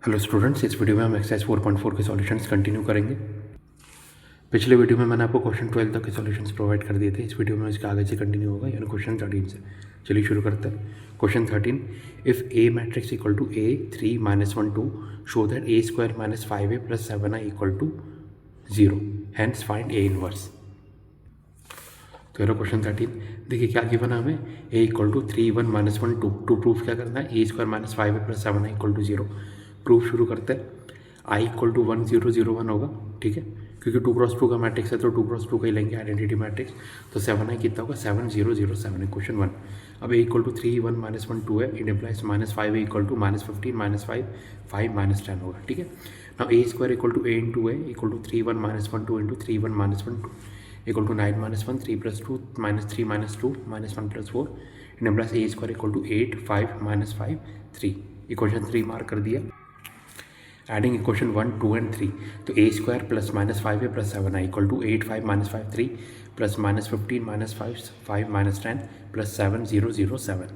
Hello students, इस video में हम एक्सरसाइज 4.4 के सॉल्यूशंस कंटिन्यू करेंगे। पिछले वीडियो में मैंने आपको क्वेश्चन 12 तक के सॉल्यूशंस प्रोवाइड कर दिए थे। इस वीडियो में इसके आगे से कंटिन्यू होगा, यानी क्वेश्चन 13 से। चलिए शुरू करते हैं। Question 13, if A matrix equal to A 3 -1 2 show that A square -5a + 7i equal to 0, hence find A inverse. तो हेलो क्वेश्चन 13, देखिए क्या गिवन है हमें, A equal to 3 1 -1 2 to proof क्या करना है, A square -5a + 7i equal to 0। Proof शुरू करते हैं। आई इक्वल टू 1 0 0 1 होगा, ठीक है, क्योंकि 2 क्रॉस 2 का मैट्रिक्स है तो 2 क्रॉस 2 का ही लेंगे आइडेंटिटी मैट्रिक्स। तो 7i कितना होगा, 7 0 0 7 है क्वेश्चन 1। अब ए इक्वल टू 3 1 -1 2 है, it implies -5a equal to -15 -5 5 -10 होगा, ठीक है। Now A square equal to a into A equal to 3 1 -1 2 into 3 1 -1 2 equal to 9 - 1 3 + 2 -3 -2 -1 + 4 in plus A square equal to 8 5 -5 3। Equation 3 mark कर दिया। एडिंग इक्वेशन 1 2 एंड 3, तो A square plus -5a + 7i equal to 8 5 -5 3 plus -15 -5 5 -10 plus 7 0 0 7।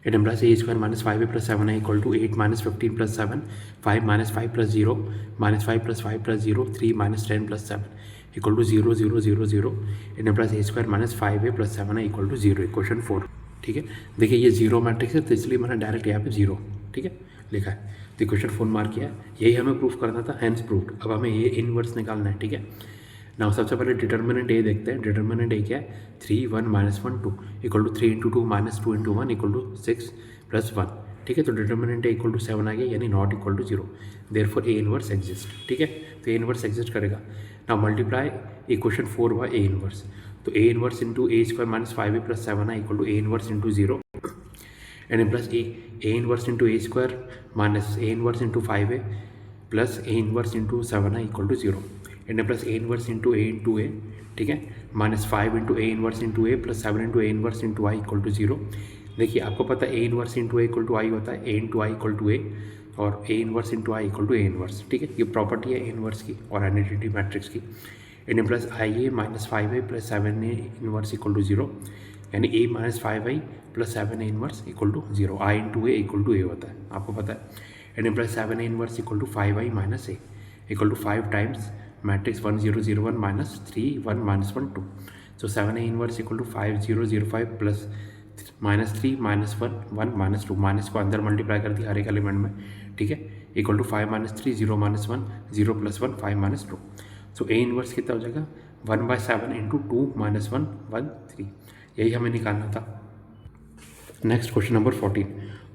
It implies A square -5a + 7i equal to 8 -15 + 7 5 -5 + 0 -5 + 5 + 0 3 -10 + 7 equal to 0 0 0 0। It implies A square -5a + 7i equal to 0। Equation 4, ठीक है। देखिए ये zero matrix है तो इसलिए मैंने direct यहाँ पे 0, ठीक है, लिखा है। तो इक्वेशन 4 मार्क किया है, यही हमें प्रूफ करना था, हैंस प्रूव्ड। अब हमें ये इनवर्स निकालना है, ठीक है। नाउ सबसे पहले डिटर्मिनेंट ए देखते हैं। डिटर्मिनेंट ए क्या है, 3 1 -1 2 इक्वल टू 3 × 2 -2 × 1 इक्वल टू 6 + 1, ठीक है। तो डिटर्मिनेंट ए इक्वल टू 7 आ गया, यानी not equal to 0, therefore A inverse exist, ठीक है। तो ए इनवर्स एग्जिस्ट करेगा। Now multiply equation 4 by A inverse, तो A inverse into A square -5a + 7i equal to A inverse into 0 and plus A inverse into A square minus A inverse into 5a plus A inverse into 7i equal to 0 and plus A inverse into A, ठीक है, -5 into A inverse into A plus 7 into A inverse into I equal to 0। देखिए आपको पता है A inverse into A equal to I होता है, A into I equal to A, और A inverse into I equal to A inverse, ठीक है। ये प्रॉपर्टी है ए इनवर्स की और आइडेंटिटी मैट्रिक्स की। And plus I A -5a + 7a inverse equal to 0, यानी a -5i + 7a inverse equal to 0। I into A equal to A होता है, आपको पता है। And plus 7a inverse equal to 5i - a equal to 5 times matrix 1 0 0 1 -3 1 -1 2। So 7a inverse equal to 5 0 0 5 plus -3 -1 1 -2, minus को अंदर multiply कर दिया हर एक एलिमेंट में, ठीक है, equal to 5 -3 0 -1 0 + 1 5 -2। So A inverse कितना हो जाएगा, 1/7 × 2 - 1 1 3। यही हमें निकालना था। Next question number 14,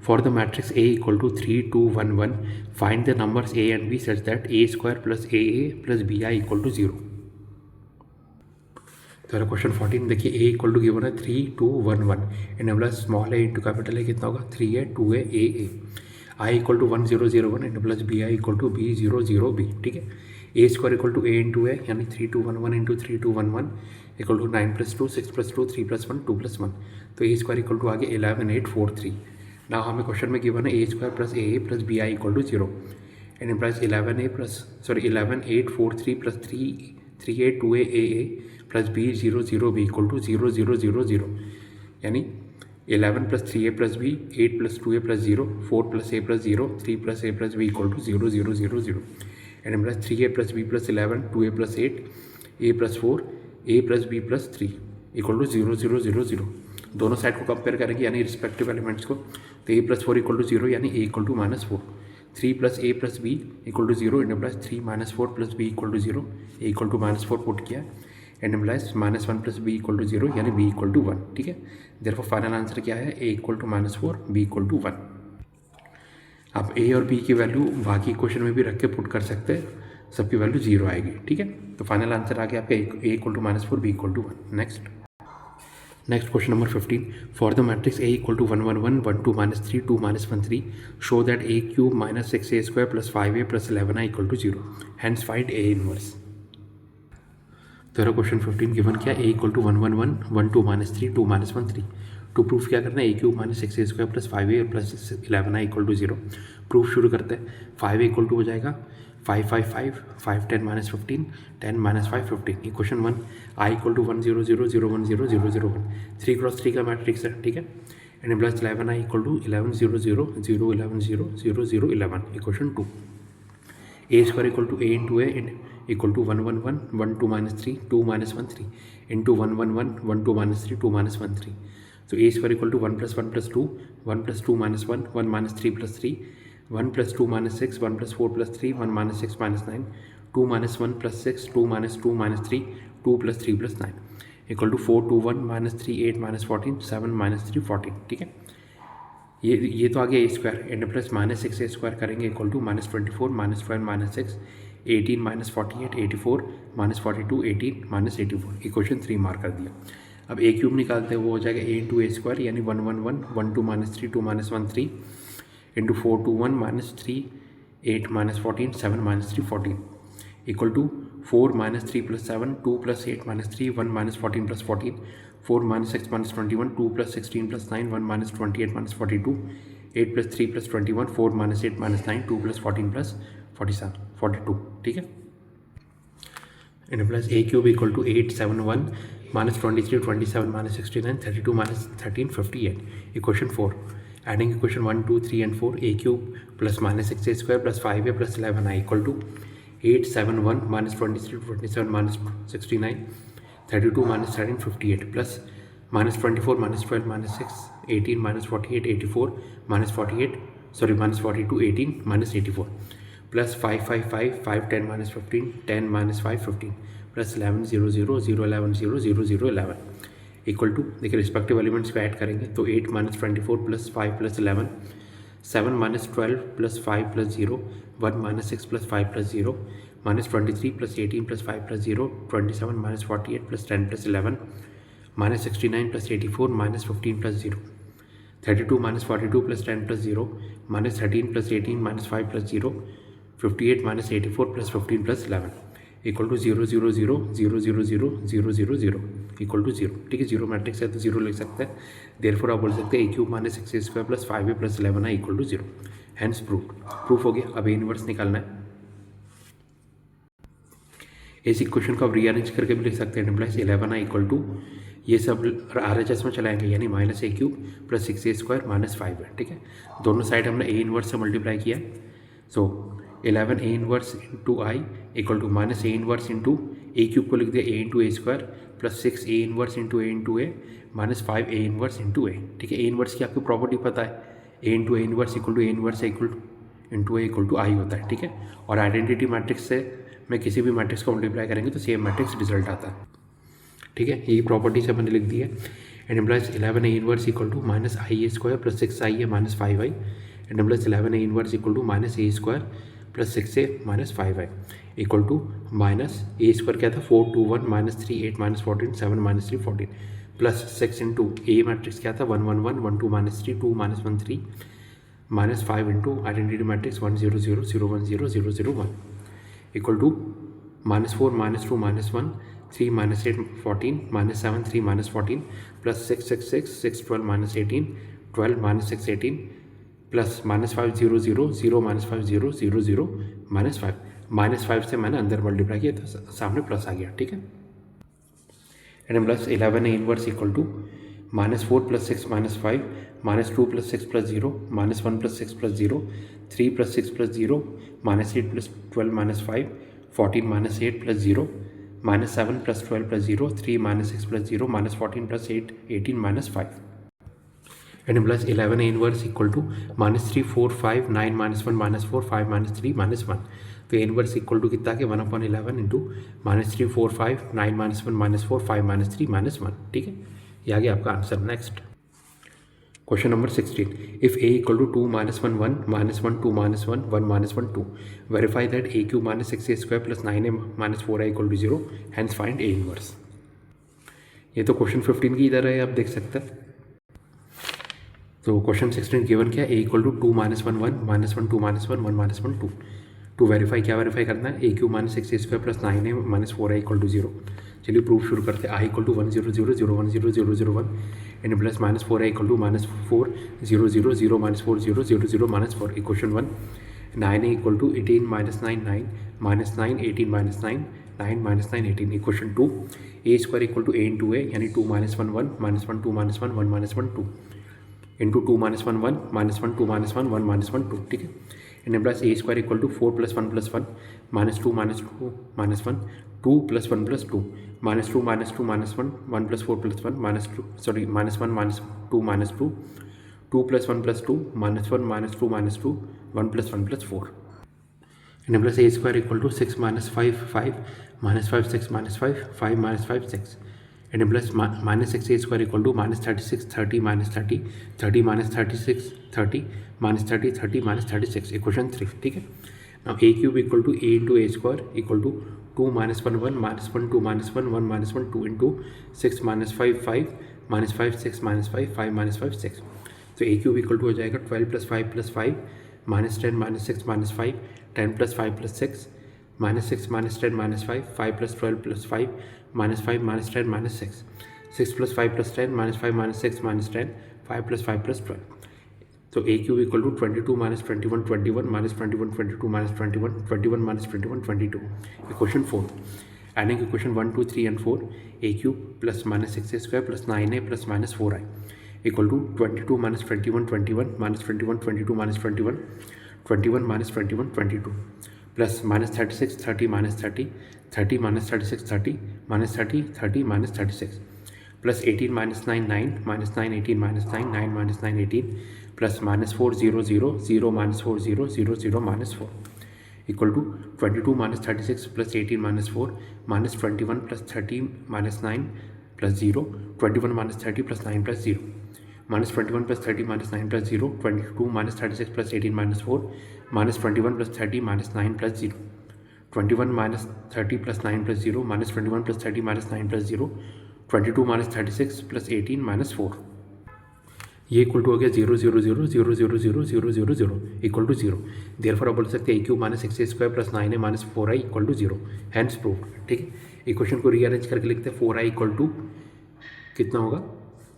for the matrix A equal to 3 2 1 1 find the numbers A and B such that A square plus A plus B I equal to 0। तो question 14 देखिए, ए equal to given है 3 2 1 1 and plus small A into capital A कितना होगा, 3a 2a A I equal to 1 0 0 1 and plus B I equal to b 0 0 b, ठीक है। A square equal to A into A, यानी 3 2 1 1 into 3 2 1 1 equal to 9 + 2 6 + 2 3 + 1 2 + 1। तो A square equal to आगे 11 8 4 3। ना हमें question में गिवन है A square plus A plus B I equal to 0 and implies 11 8 4 3 plus 3 a 2a A plus b 0 0 b equal to 0 0 0 0, यानी 11 + 3a + b 8 + 2a + 0 4 + a + 0 3 + a + b equal to 0 0 0 0 and plus 3a + b + 11 2a + 8 a + 4 a + b + 3 equal to 0 0 0 0। दोनों side को compare करेंगे यानी respective elements को, तो a + 4 equal to 0, यानी a equal to -4 3 + a + b equal to 0 and plus 3 - 4 + b equal to 0, a equal to -4 put किया and implies -1 + b equal to 0, यानी b equal to 1, ठीक है। देयरफॉर फाइनल आंसर क्या है, a equal to -4 b equal to 1। आप a और b की value बाकी क्वेश्चन में भी रख के पुट कर सकते हैं, सबकी वैल्यू 0 आएगी, ठीक है। तो फाइनल आंसर आ गया आपका a equal to -4 b equal to 1। Next question number 15, for the matrix a equal to 1 1 1 1 2 -3 2 -1 3 show that a³ - 6a² + 5a + 11i equal to 0, hence find A inverse. तो क्वेश्चन 15 गिवन क्या, a equal to 1 1 1 1 2 -3 2 -1 3 to proof क्या करना है, a³ - 6a² + 5a + 11i equal to 0। Proof शुरू करते हैं। 5a equal to हो जाएगा 5 5 5 5 10 - 15 10 - 5 15। इक्वेशन 1, आई इक्वल टू 1 0 0 0 1 0 0 0 1 3 × 3 का मैट्रिक्स है, ठीक है। And plus 11i equal to 11 0 0 0 11 0 0 0 11 equation 2. A square equal to a into a equal to 1 1 1 1 2 minus 3 2 minus 1 3 into 1 1 1 1 2 minus 3 2 minus 1 3. So a square equal to 1 plus 1 plus 2 1 plus 2 minus 1 1 minus 3 plus 3 1 plus 2 minus 6 1 plus 4 plus 3 1 minus 6 minus 9 2 minus 1 plus 6 2 minus 2 minus 3 2 plus 3 plus 9 equal to 4 2 1 minus 3 8 minus 14 7 minus 3 14. ठीक है, ये तो आ गया A square and plus minus 6 A square करेंगे equal to minus 24 minus 12 minus 6 18 minus 48 84 minus 42 18 minus 84 equation 3 mark कर दिया. अब ए क्यूब निकालते हैं, वो हो जाएगा ए इंटू ए स्क्वायर यानी 1 1 1 1 2 minus 3 2 minus 1 3 into 4 2 1 minus 3 8 minus 14 7 minus 3 14 equal to 4 minus 3 plus 7 2 plus 8 minus 3 1 minus 14 plus 14 4 minus 6 minus 21 2 plus 16 plus 9 1 minus 28 minus 42 8 plus 3 plus 21 4 minus 8 minus 9 2 plus 14 plus 47 42. ठीक है, and plus A cube equal to 8 7 1 minus 23 27 minus 69 32 minus 13 58 equation 4. Adding equation 1 2 3 and 4 A cube plus minus 6 A square plus 5 A plus 11 I equal to 8 7 1 minus 23 27 minus 69 32 minus 13 58 plus minus 24 minus 12 minus 6 18 minus 48 84 minus 42 18 minus 84 plus 5 5 5 5 10 minus 15 10 minus 5 15 plus 11 0 0 0 11 0 0 0 11 equal to, देखिए respective elements को add करेंगे तो 8 minus 24 plus 5 plus 11 7 minus 12 plus 5 plus 0 1 minus 6 plus 5 plus 0 minus 23 plus 18 plus 5 plus 0 27 minus 48 plus 10 plus 11 minus 69 plus 84 minus 15 plus 0 32 minus 42 plus 10 plus 0 minus 13 plus 18 minus 5 plus 0 58 minus 84 plus 15 plus 11 equal to 0 0 0 0 0 0 0 0 0 equal to 0. ठीक है, zero matrix है तो zero लिख सकते हैं, therefore आप बोल सकते हैं A cube minus 6 A square plus 5 A plus 11 I equal to 0. Hence proof हो गया. अब ए इनवर्स निकालना है. इस इक्वेशन को आप रीअरेंज करके भी लिख सकते हैं. प्लस 11 इक्वल टू ये सब RHS में चलाएंगे यानी minus A cube plus 6 A square minus 5 है. ठीक है, दोनों साइड हमने ए इनवर्स से मल्टीप्लाई किया. So 11 A inverse into I equal to minus A inverse into A cube को लिख दिया A into A square plus 6 A inverse into A minus 5 A inverse into A. ठीक है, A inverse की आपको property पता है, A into A inverse equal to A inverse equal into A equal to I होता है. ठीक है, और आइडेंटिटी मैट्रिक्स से मैं किसी भी मैट्रिक्स को मल्टीप्लाई करेंगे तो सेम मैट्रिक्स रिजल्ट आता है. ठीक है, यही प्रॉपर्टी से मैंने लिख दी है. And implies 11 A inverse equal to minus I A square plus 6 I A minus 5 I and implies 11 A inverse equal to minus A square plus 6 A minus 5 I equal to minus A square क्या था 4 2 1 minus 3 8 minus 14 7 minus 3 14 plus 6 into A matrix क्या था 1 1 1 1 2 minus 3 2 minus 1 3 minus 5 into identity matrix 1 0 0 0 1 0 0 0 1 equal to minus 4 minus 2 minus 1 3 minus 8 14 minus 7 3 minus 14 plus 6 6 6 6 12 minus 18 12 minus 6 18 plus minus 5 0 0 0 minus 5 0 0 0 minus 5 minus 5 से मैंने अंदर multiply किया तो सामने प्लस आ गया. ठीक है, and plus 11 A inverse equal to minus 4 plus 6 minus 5 minus 2 plus 6 plus 0 minus 1 plus 6 plus 0 3 plus 6 plus 0 minus 8 plus 12 minus 5 14 minus 8 plus 0 minus 7 plus 12 plus 0 3 minus 6 plus 0 minus 14 plus 8 18 minus 5 and plus 11 a inverse equal to minus 3 4 5 9 minus 1 minus 4 5 minus 3 minus 1. तो inverse equal to कितना के 1/11 into minus 3 4 5 9 minus 1 minus 4 5 minus 3 minus 1. ठीक है, ये आ गया आपका answer. Next question number 16. If a equal to 2 minus 1 1 minus 1 2 minus 1 1 minus 1 2 verify that a cube minus 6 a square plus 9 a minus 4 i equal to 0 hence find a inverse. ये तो question 15 की इधर है, आप देख सकते हैं. तो क्वेश्चन 16 गिवन क्या है, a equal to 2 minus 1 1 minus 1 2 minus 1 1 minus 1 2 to verify क्या वेरीफाई करना है, a cube minus 6 a square plus 9 a minus 4 i equal to 0. चलिए प्रूफ शुरू करते हैं. i equal to 1 0 0 0 1 0 0 0 1 and plus minus 4 i equal to minus 4 0 0 0 minus 4 0 0 0 minus 4 equation 1. 9 a equal to 18 minus 9 9 minus 9 18 minus 9 9 minus 9 18 equation 2. a square equal to a into a यानी 2 minus 1 1 minus 1 2 minus 1 1 minus 1 2 into 2 minus 1 1 minus 1 2 minus 1 1 minus 1 2, ठीक है। And plus A square equal to 4 plus 1 plus 1 minus 2 minus 2 minus 1 2 plus 1 plus 2 minus 2 minus 2 minus 1 1 plus 4 plus 1 minus 2 sorry minus 1 minus 2 minus 2 2 plus 1 plus 2 minus 1 minus 2 minus 2 1 plus 1 plus 4 and plus A square equal to 6 minus 5 5 minus 5 6 minus 5 5 minus 5 6 and plus minus 6 A square equal to minus 36 30 minus 30 30 minus 36 30 minus 30 30 minus 36 equation 3, ठीक है। Now A cube equal to A into A square equal to 2 minus 1 1 minus 1 2 minus 1 1 minus 1 2 into 6 minus 5 5 minus 5 6 minus 5 5 minus 5 6। तो A cube equal to हो जाएगा 12 plus 5 plus 5 minus 10 minus 6 minus 5 10 plus 5 plus 6 minus 6 minus 10 minus 5 5 plus 12 plus 5 minus 5 minus 10 minus 6 6 plus 5 plus 10 minus 5 minus 6 minus 10 5 plus 5 plus 12। तो A cube equal to 22 minus 21 21 minus 21 22 minus 21 21 minus 21 22 equation 4। Adding equation 1 2 3 and 4 A cube plus minus 6 A square plus 9 A plus minus 4 I equal to 22 minus 21 21 minus 21 22 minus 21 21 minus 21 22 plus minus 36 30 minus 30 30 minus 36 30 minus 30 30 minus 36 plus 18 minus 9 9 minus 9 18 minus 9 9 minus 9 18 plus minus 4 0 0 0 minus 4 0 0 0 minus 4 equal to 22 minus 36 plus 18 minus 4 minus 21 plus 30 minus 9 plus 0 21 minus 30 plus 9 plus 0 minus 21 plus 30 minus 9 plus 0 22 minus 36 plus 18 minus 4 minus 21 plus 30 minus 9 plus 0 21 minus 30 plus 9 plus 0 minus 21 plus 30 minus 9 plus 0 22 minus 36 plus 18 minus 4 ये equal to हो गया 0 0 0 0 0 0 0 0 0 equal to 0। Therefore आप बोल सकते हैं A cube minus 6 A square plus 9 A minus 4 I equal to 0 hence prove, ठीक है। Equation को रीअरेंज करके लिखते हैं 4 आई इक्वल टू कितना होगा,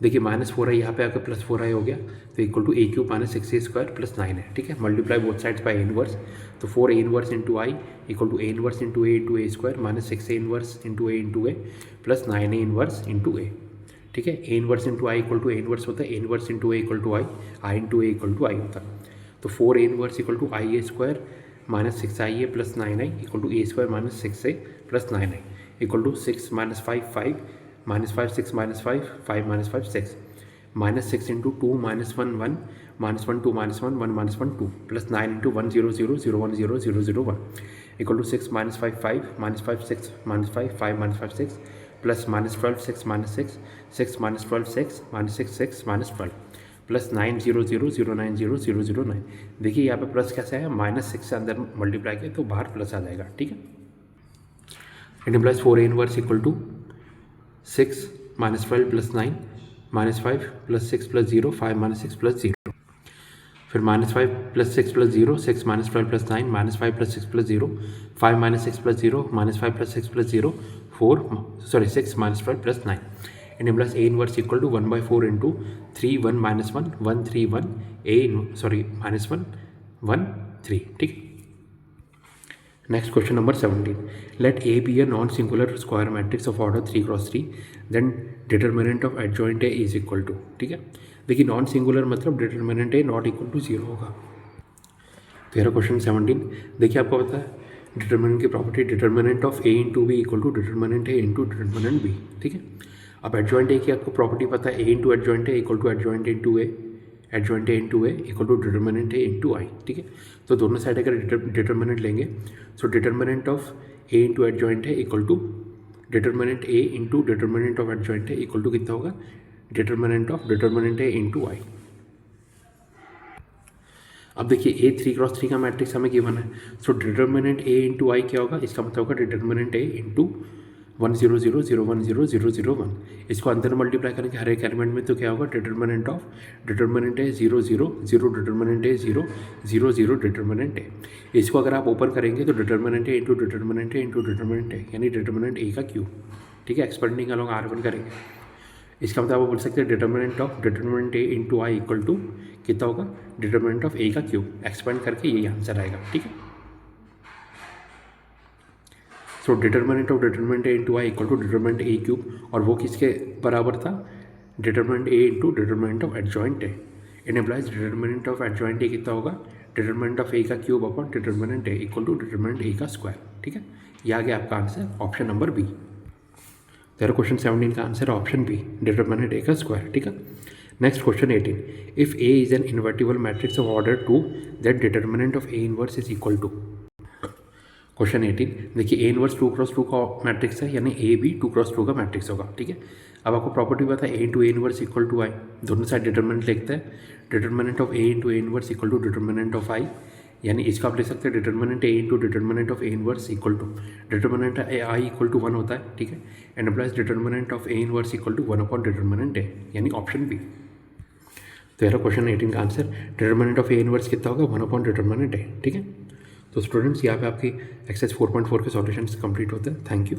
देखिए माइनस 4 आई यहाँ पे आकर प्लस 4 आई हो गया तो equal to A cube minus 6 A square plus 9 है, ठीक है। Multiply both sides by A inverse, तो 4 A inverse into I equal to A inverse into A square minus 6 A inverse into A plus 9 A inverse into A, ठीक है। A inverse into I equal to A inverse होता है, A inverse into A equal to I into A equal to I होता है। तो 4 A inverse equal to I A square minus 6 I A plus 9 I equal to A square minus 6 A plus 9 I equal to 6 minus 5 5 minus 5 6 minus 5 5 minus 5 6 minus 6 into 2 minus 1 1 minus 1 2 minus 1 1 minus 1 2 plus 9 into 1 0 0 0 1 0 0 0 1 equal to 6 minus 5 5 minus 5 6 minus 5 5 minus 5 6 plus minus 12 6 minus 6 6 minus 12 6 minus 6 6 minus 12 plus 9 0 0 0 9 0 0 0 9। देखिए यहाँ पे plus कैसे है, minus 6 से अंदर multiply किया तो बाहर प्लस आ जाएगा, ठीक है। It implies 4 A inverse equal to 6 minus 12 plus 9 minus 5 plus 6 plus 0 5 minus 6 plus 0 फिर minus 5 plus 6 plus 0 6 minus 12 plus 9 minus 5 plus 6 plus 0 5 minus 6 plus 0 minus 5 plus 6 plus 0 6 minus 12 plus 9 and implies A inverse equal to 1/4 into 3 1 minus 1 1 3 1 minus 1 1 3, ठीक है। Next question number 17. Let A be a non-singular square matrix of order 3 cross 3. Then determinant of adjoint A is equal to, ठीक है। देखिए non singular मतलब determinant A not equal to 0 होगा। तो यह question 17। देखिए आपको पता है डिटर्मिनेंट की property, determinant of A into B equal to determinant A into determinant B, ठीक है। अब एडजॉइंट A की आपको प्रॉपर्टी पता है, A into adjoint A equal to adjoint into A adjoint A into A equal to determinant A into I, ठीक है। तो दोनों साइड अगर डिटर्मिनेंट लेंगे so determinant of A into adjoint A equal to determinant A into determinant of adjoint A equal to कितना होगा, determinant of determinant A into I. अब देखिए A 3 क्रॉस 3 का मैट्रिक्स हमें गिवन है, सो डिटर्मिनेंट A इंटू आई क्या होगा, इसका मतलब होगा डिटर्मिनेंट A इंटू 1 0 0 0 1 0 0 0 1। इसको अंदर मल्टीप्लाई करेंगे हर एक एलिमेंट में तो क्या होगा, determinant of determinant A 0 0 0 determinant A 0 0 0 determinant A। इसको अगर आप ओपन करेंगे तो determinant A into determinant A into determinant A यानी डिटर्मिनेंट A का क्यूब, ठीक है। एक्सपेंडिंग अलॉन्ग R1 करेंगे, इसका मतलब आप बोल सकते हैं determinant of determinant A into I equal to कितना होगा, डिटर्मिनेंट ऑफ A का क्यूब। एक्सपेंड करके यही आंसर आएगा, ठीक है। So determinant of determinant A into I equal to determinant A cube, और वो किसके बराबर था, determinant A into determinant of adjoint A। It implies determinant of adjoint A कितना होगा, डिटर्मिनेंट ऑफ ए का cube upon determinant A equal to determinant A का square, ठीक है। ये आ गया आपका आंसर ऑप्शन नंबर बी। तेरा क्वेश्चन 17 का answer option B, determinant A का स्क्वायर, ठीक है। Next question 18, if A is an invertible matrix of order 2 that determinant of A inverse is equal to. Question 18 देखिए, ए इनवर्स 2x2 का matrix है, यानी ए भी 2x2 का मैट्रिक्स होगा, ठीक है। अब आपको प्रॉपर्टी पता है A into A inverse equal to I, दोनों साइड डिटर्मिनेंट लिखते हैं, determinant of A into A inverse equal to determinant of I, यानी इसका आप ले सकते हैं determinant A into determinant of A inverse equal to determinant I equal to 1 होता है, ठीक है। And plus determinant of A inverse equal to 1 upon determinant A, यानी ऑप्शन बी। तो यह क्वेश्चन 18 का answer determinant of A inverse कितना होगा, 1 अपॉन डिटर्मिनेंट ए, ठीक है। तो स्टूडेंट्स यहाँ पे आपकी एक्सरसाइज 4.4 के सॉल्यूशंस कंप्लीट होते हैं। Thank you.